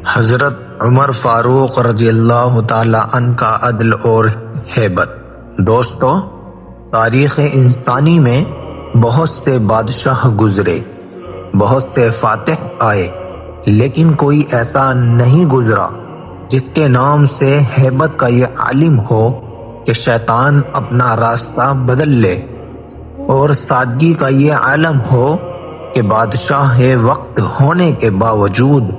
حضرت عمر فاروق رضی اللہ تعالی عنہ کا عدل اور ہیبت۔ دوستو، تاریخ انسانی میں بہت سے بادشاہ گزرے، بہت سے فاتح آئے، لیکن کوئی ایسا نہیں گزرا جس کے نام سے ہیبت کا یہ عالم ہو کہ شیطان اپنا راستہ بدل لے، اور سادگی کا یہ عالم ہو کہ بادشاہ وقت ہونے کے باوجود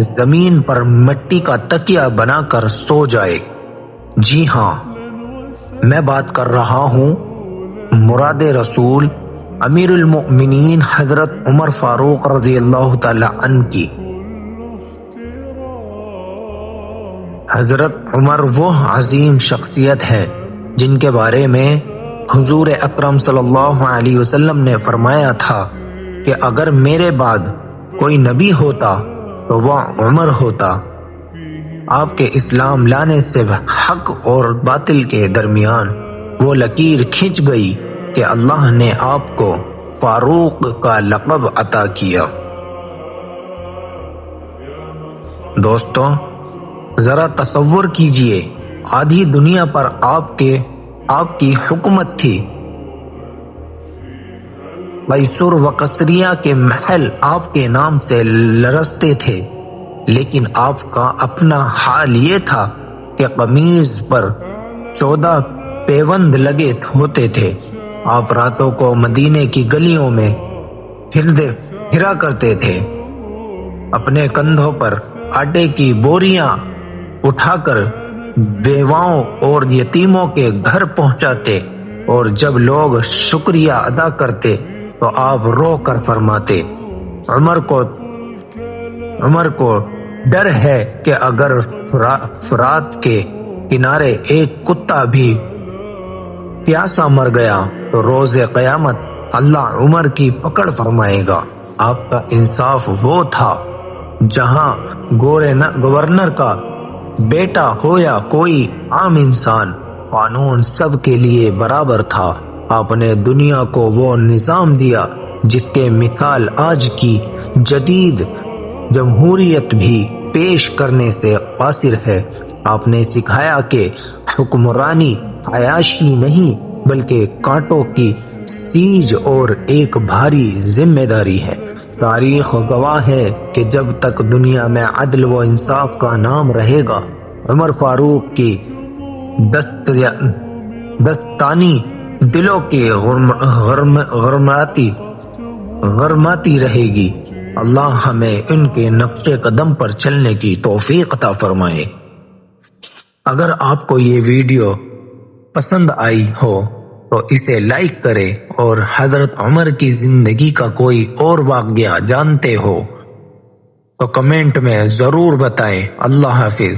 زمین پر مٹی کا تکیہ بنا کر سو جائے۔ جی ہاں، میں بات کر رہا ہوں مراد رسول امیر المؤمنین حضرت عمر فاروق رضی اللہ تعالی عنہ کی۔ حضرت عمر وہ عظیم شخصیت ہے جن کے بارے میں حضور اکرم صلی اللہ علیہ وسلم نے فرمایا تھا کہ اگر میرے بعد کوئی نبی ہوتا تو وہ عمر ہوتا۔ آپ کے اسلام لانے سے حق اور باطل کے درمیان وہ لکیر کھنچ گئی کہ اللہ نے آپ کو فاروق کا لقب عطا کیا۔ دوستو، ذرا تصور کیجئے، آدھی دنیا پر آپ کی حکومت تھی، قیصر و کسریہ کے محل آپ کے نام سے لرزتے تھے، لیکن آپ کا اپنا حال یہ تھا کہ قمیض پر 14 پیوند لگے ہوتے تھے۔ آپ راتوں کو مدینے کی گلیوں میں پھرا کرتے تھے، اپنے کندھوں پر آٹے کی بوریاں اٹھا کر بیواؤں اور یتیموں کے گھر پہنچاتے، اور جب لوگ شکریہ ادا کرتے تو آپ رو کر فرماتے، عمر کو ڈر ہے کہ اگر فرات کے کنارے ایک کتا بھی پیاسا مر گیا تو روز قیامت اللہ عمر کی پکڑ فرمائے گا۔ آپ کا انصاف وہ تھا جہاں گورنر کا بیٹا ہو یا کوئی عام انسان، قانون سب کے لیے برابر تھا۔ آپ نے دنیا کو وہ نظام دیا جس کے مثال آج کی جدید جمہوریت بھی پیش کرنے سے قاصر ہے۔ آپ نے سکھایا کہ حکمرانی عیاشی نہیں بلکہ کانٹوں کی سیج اور ایک بھاری ذمہ داری ہے۔ تاریخ گواہ ہے کہ جب تک دنیا میں عدل و انصاف کا نام رہے گا، عمر فاروق کی دستانی دلوں کی غرماتی رہے گی۔ اللہ ہمیں ان کے نقش قدم پر چلنے کی توفیق عطا فرمائے۔ اگر آپ کو یہ ویڈیو پسند آئی ہو تو اسے لائک کریں، اور حضرت عمر کی زندگی کا کوئی اور واقعہ جانتے ہو تو کمنٹ میں ضرور بتائیں۔ اللہ حافظ۔